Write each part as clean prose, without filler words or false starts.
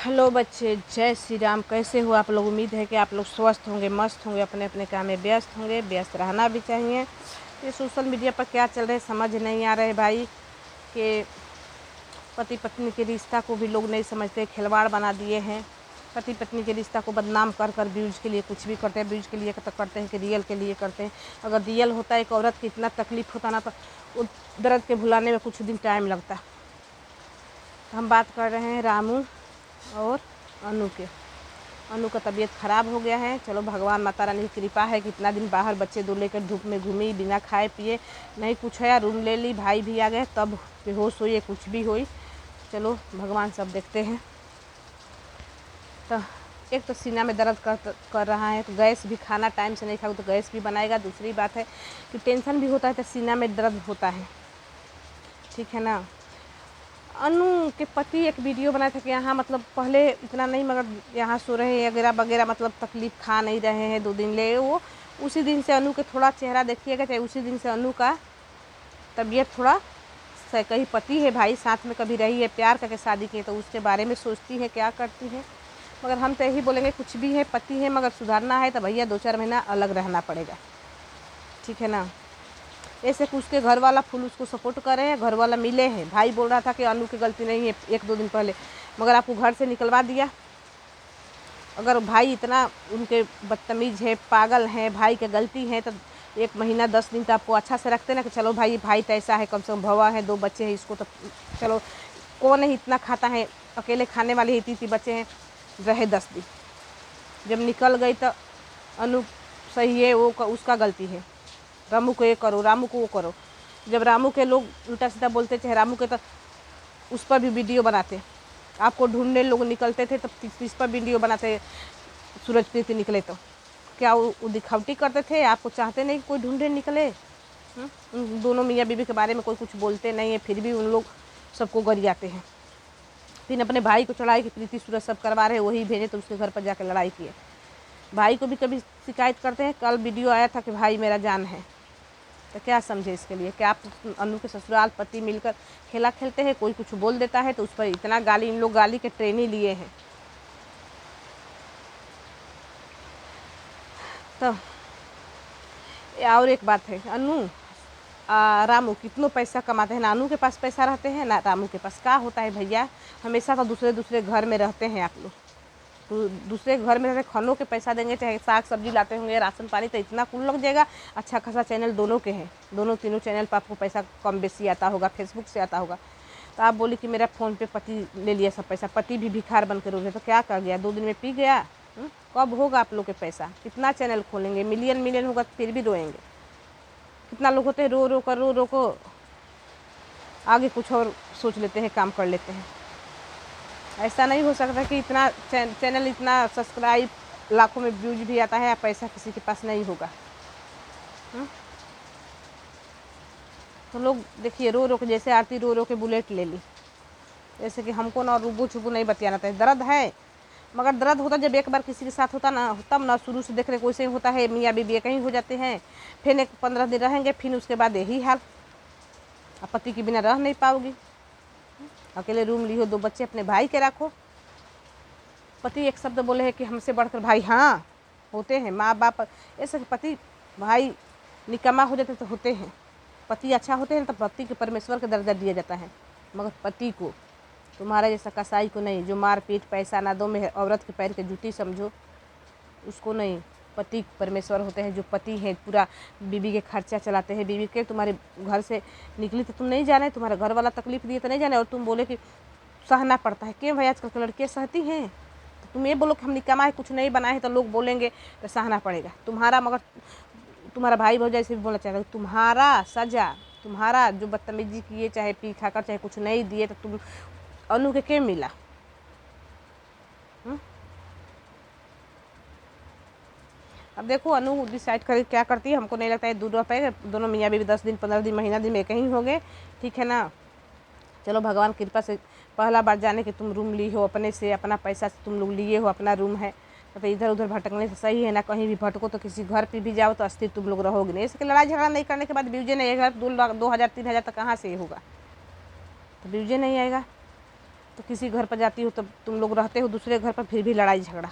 Hello बच्चे, जय श्री राम। कैसे हो आप लोग? उम्मीद है कि आप लोग स्वस्थ होंगे, मस्त होंगे, अपने अपने काम में व्यस्त होंगे। व्यस्त रहना भी चाहिए। ये सोशल मीडिया पर क्या चल रहा है समझ नहीं आ रहा है भाई। कि पति पत्नी के रिश्ता को भी लोग नहीं समझते, खिलवाड़ बना दिए हैं। पति पत्नी के रिश्ता को बदनाम कर कर व्यूज के लिए कुछ भी करते हैं। व्यूज के लिए तो करते हैं कि रियल के लिए करते हैं। अगर रियल होता एक औरत की इतना तकलीफ होता ना, तो उस दर्द के भुलाने में कुछ दिन टाइम लगता। तो हम बात कर रहे हैं रामू और अनु के। अनु का तबीयत ख़राब हो गया है। चलो भगवान माता रानी की कृपा है कि इतना दिन बाहर बच्चे दो लेकर धूप में घूमी, बिना खाए पिए नहीं कुछ है, रूम ले ली, भाई भी आ गए, तब बेहोश हुई, कुछ भी हुई। चलो भगवान सब देखते हैं। तो एक तो सीना में दर्द कर रहा है, तो गैस भी, खाना टाइम से नहीं खाओ तो गैस भी बनाएगा। दूसरी बात है कि टेंशन भी होता है तो सीना में दर्द होता है, ठीक है ना। अनु के पति एक वीडियो बनाए थे कि यहाँ मतलब पहले इतना नहीं, मगर यहाँ सो रहे हैं वगैरह वगैरह, मतलब तकलीफ़ खा नहीं रहे हैं 2 दिन ले। वो उसी दिन से अनु के थोड़ा चेहरा देखिएगा, चाहे उसी दिन से अनु का तबीयत थोड़ा, कहीं पति है भाई, साथ में कभी रही है, प्यार करके शादी की है, तो उसके बारे में सोचती है, क्या करती है। मगर हम तो यही बोलेंगे, कुछ भी है पति है, मगर सुधारना है तो भैया 2-4 महीना अलग रहना पड़ेगा, ठीक है ना। ऐसे कि उसके घर वाला फुल उसको सपोर्ट कर रहे हैं, घर वाला मिले हैं। भाई बोल रहा था कि अनु की गलती नहीं है 1-2 दिन पहले, मगर आपको घर से निकलवा दिया। अगर भाई इतना उनके बदतमीज है, पागल हैं, भाई की गलती है, तो 1 महीना 10 दिन तो आपको अच्छा से रखते ना, कि चलो भाई तो ऐसा है, कम से कम भवा है, 2 बच्चे हैं इसको, तो चलो कौन ही इतना खाता है, अकेले खाने वाले ही 3 बच्चे हैं, रहे 10 दिन। जब निकल गई तो अनु सही है, वो उसका गलती है। रामू को ये करो, रामू को वो करो। जब रामू के लोग उल्टा सीधा बोलते, चाहे रामू के, तो उस पर भी वीडियो बनाते। आपको ढूंढने लोग निकलते थे तो इस पर वीडियो बनाते। सूरजप्रीत निकले तो क्या वो दिखावटी करते थे? आपको चाहते नहीं कोई ढूंढे निकले? उन दोनों मियाँ बीवी के बारे में कोई कुछ बोलते नहीं है, फिर भी उन लोग सबको गरियाते हैं। फिर अपने भाई को चढ़ाई कि प्रीति सूरज सब करवा रहे, वही भेजे तो उसके घर पर जाकर लड़ाई किए। भाई को भी कभी शिकायत करते हैं। कल वीडियो आया था कि भाई मेरा जान है, तो क्या समझे इसके लिए कि आप अनु के ससुराल पति मिलकर खेला खेलते हैं, कोई कुछ बोल देता है तो उस पर इतना गाली, इन लोग गाली के ट्रेनिंग लिए हैं। तो और एक बात है, अनु रामू कितनों पैसा कमाते हैं ना, अनु के पास पैसा रहते हैं ना रामू के पास। क्या होता है भैया, हमेशा तो दूसरे घर में रहते हैं आप लोग, तो दूसरे घर में रहते खानों के पैसा देंगे, चाहे साग सब्जी लाते होंगे, राशन पानी, तो इतना कुल लग जाएगा। अच्छा खासा चैनल दोनों के हैं, दोनों तीनों चैनल पर आपको पैसा कम बेसी आता होगा, फेसबुक से आता होगा। तो आप बोली कि मेरा फ़ोन पे पति ले लिया सब पैसा, पति भी भिखार बन के रो रहे, तो क्या कर गया, 2 दिन में पी गया। कब होगा आप लोग के पैसा? कितना चैनल खोलेंगे? मिलियन होगा तो फिर भी रोएंगे। कितना लोग होते हैं रो को आगे कुछ और सोच लेते हैं, काम कर लेते हैं। ऐसा नहीं हो सकता कि इतना चैनल, इतना सब्सक्राइब, लाखों में व्यूज भी आता है, पैसा किसी के पास नहीं होगा। तो लोग देखिए रो के, जैसे आरती रो के बुलेट ले ली, जैसे कि हमको ना रुबू छुबू नहीं बतियाना था। दर्द है, मगर दर्द होता जब एक बार किसी के साथ होता ना, तब ना। शुरू से देख रहे वैसे होता है, मियाँ बीबी कहीं हो जाते हैं, फिर 15 दिन रहेंगे, फिर उसके बाद यही हाल। अब पति के बिना रह नहीं पाओगी, अकेले रूम ली हो, 2 बच्चे अपने भाई के रखो। पति एक शब्द बोले है कि हमसे बढ़कर भाई, हाँ होते हैं माँ बाप ऐसे। पति भाई निकम्मा हो जाते तो होते हैं, पति अच्छा होते हैं तो पति के परमेश्वर का दर्जा दिया जाता है। मगर पति को, तुम्हारा जैसा कसाई को नहीं, जो मार पीट पैसा ना दो में औरत के पैर के जूती समझो, उसको नहीं। पति परमेश्वर होते हैं, जो पति हैं पूरा बीवी के खर्चा चलाते हैं। बीवी के तुम्हारे घर से निकली तो तुम नहीं जाने, तुम्हारा घर वाला तकलीफ दिए तो नहीं जाने, और तुम बोले कि सहना पड़ता है। क्यों भाई, आजकल की लड़कियाँ सहती हैं? तो तुम ये बोलो कि हम निकम्मा है, कुछ नहीं बनाए हैं, तो लोग बोलेंगे तो सहना पड़ेगा तुम्हारा। मगर तुम्हारा भाई भौजाई से भी बोलना चाहेगा, तुम्हारा सजा, तुम्हारा जो बदतमीजी किए, चाहे पी खाकर, चाहे कुछ नहीं दिए, तो तुम अनु के क्या मिला? अब देखो अनु डिसाइड कर क्या करती है। हमको नहीं लगता है दूर रह पाएगा। दोनों मियाँ बीवी 10 दिन 15 दिन महीना दिन में कहीं हो गए, ठीक है ना। चलो भगवान कृपा से पहला बार जाने कि तुम रूम ली हो अपने से, अपना पैसा से तुम लोग लिए हो, अपना रूम है, तो इधर उधर भटकने से सही है ना। कहीं भी भटको तो किसी घर पे भी जाओ तो अस्थिर तुम लोग रहोगे नहीं। इसके लड़ाई झगड़ा नहीं करने के बाद ब्यूजे नहीं आएगा। 2 लाख 2,000 3,000 तक कहाँ से होगा? तो ब्यूजे नहीं आएगा। तो किसी घर पर जाती हो तो तुम लोग रहते हो दूसरे घर पर, फिर भी लड़ाई झगड़ा।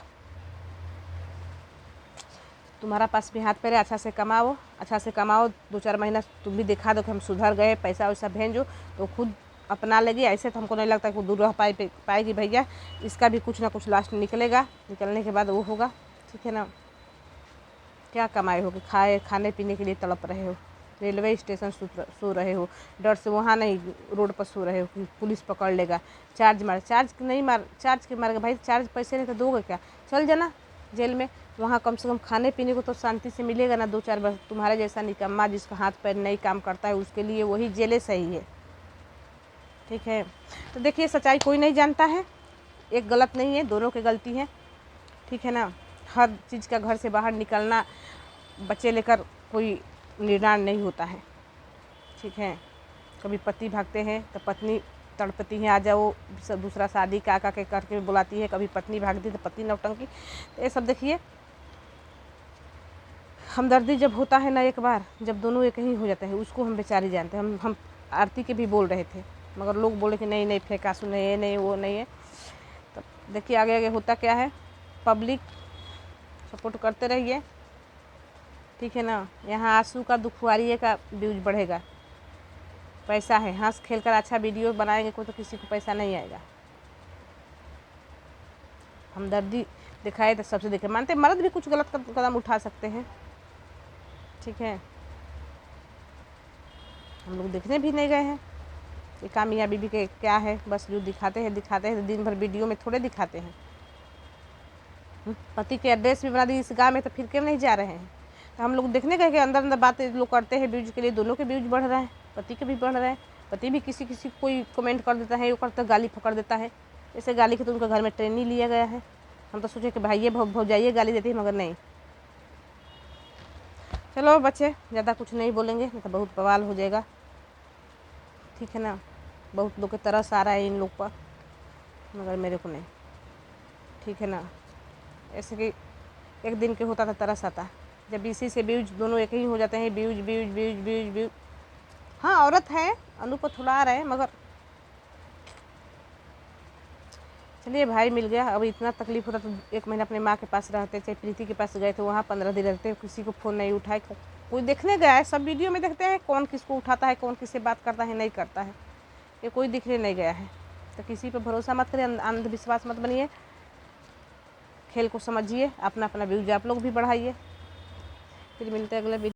तुम्हारा पास भी हाथ पैर है, अच्छा से कमाओ, अच्छा से कमाओ, 2-4 महीना तुम भी दिखा दो कि हम सुधर गए, पैसा वैसा भेजो तो खुद अपना लेगी। ऐसे तो हमको नहीं लगता कि वो दूर रह पाएगी भैया। इसका भी कुछ ना कुछ लास्ट निकलेगा, निकलने के बाद वो होगा, ठीक है ना। क्या कमाए हो कि खाने पीने के लिए तड़प रहे हो, रेलवे स्टेशन सो रहे हो, डर से वहाँ नहीं रोड पर सो रहे हो कि पुलिस पकड़ लेगा, चार्ज के मारेगा। भाई चार्ज पैसे नहीं तो दोगे क्या, चल जाना जेल में। वहाँ कम से कम खाने पीने को तो शांति से मिलेगा ना 2-4 बार। तुम्हारे जैसा निकम्मा जिसका हाथ पैर नहीं काम करता है उसके लिए वही जेले सही है, ठीक है। तो देखिए सच्चाई कोई नहीं जानता है, एक गलत नहीं है, दोनों की गलती है, ठीक है ना। हर चीज़ का घर से बाहर निकलना बच्चे लेकर कोई निर्णय नहीं होता है, ठीक है। कभी पति भागते हैं तो पत्नी तड़पती है, आ जाओ दूसरा शादी का के करके बुलाती है। कभी पत्नी भागती तो पति नौटंकी। तो ये सब देखिए हमदर्दी जब होता है ना एक बार, जब दोनों एक ही हो जाते हैं उसको हम बेचारी जानते हैं। हम आरती के भी बोल रहे थे मगर लोग बोले कि नहीं फेंक आंसू नहीं है, नहीं वो नहीं है। तो देखिए आगे आगे होता क्या है, पब्लिक सपोर्ट करते रहिए, ठीक है ना। यहाँ आंसू का दुखवारी का व्यूज बढ़ेगा, पैसा है, हंस खेल कर अच्छा वीडियो बनाएंगे कोई तो किसी को पैसा नहीं आएगा। हमदर्दी दिखाए तो सबसे देखे, मानते मर्द भी कुछ गलत कदम उठा सकते हैं, ठीक है। हम लोग देखने भी नहीं गए हैं कि कामयाबी भी के क्या है, बस जो दिखाते हैं तो दिन भर वीडियो में थोड़े दिखाते हैं। पति के एड्रेस भी बना दी इस गाँव में, तो फिर क्यों नहीं जा रहे हैं। तो हम लोग देखने गए कि अंदर अंदर बातें लोग करते हैं व्यूज के लिए, दोनों के व्यूज बढ़ रहे हैं, पति के भी बढ़ रहे हैं। पति भी किसी कोई कमेंट कर देता है, वो करता गाली पकड़ देता है। जैसे गाली के तो उनका घर में ट्रेनिंग लिया गया है। हम तो सोचे कि भाई ये भौजाइए गाली देती है, मगर नहीं। चलो बच्चे ज़्यादा कुछ नहीं बोलेंगे नहीं तो बहुत बवाल हो जाएगा, ठीक है ना। बहुत लोग के तरस आ रहा है इन लोग पर, मगर मेरे को नहीं, ठीक है ना। ऐसे कि एक दिन के होता था तरस आता, जब इसी से व्यूज दोनों एक ही हो जाते हैं, व्यूज। हाँ औरत है, अनु को थोड़ा आ रहा है, मगर चलिए भाई मिल गया। अब इतना तकलीफ होता तो 1 महीना अपने माँ के पास रहते, चाहे प्रीति के पास गए थे वहाँ 15 दिन रहते, किसी को फ़ोन नहीं उठाए। कोई देखने गया है, सब वीडियो में देखते हैं कौन किसको उठाता है, कौन किससे बात करता है नहीं करता है, ये कोई दिखने नहीं गया है। तो किसी पर भरोसा मत करिए, अंधविश्वास मत बनिए, खेल को समझिए, अपना व्यूज आप लोग भी बढ़ाइए। फिर मिलते हैं अगले वीडियो।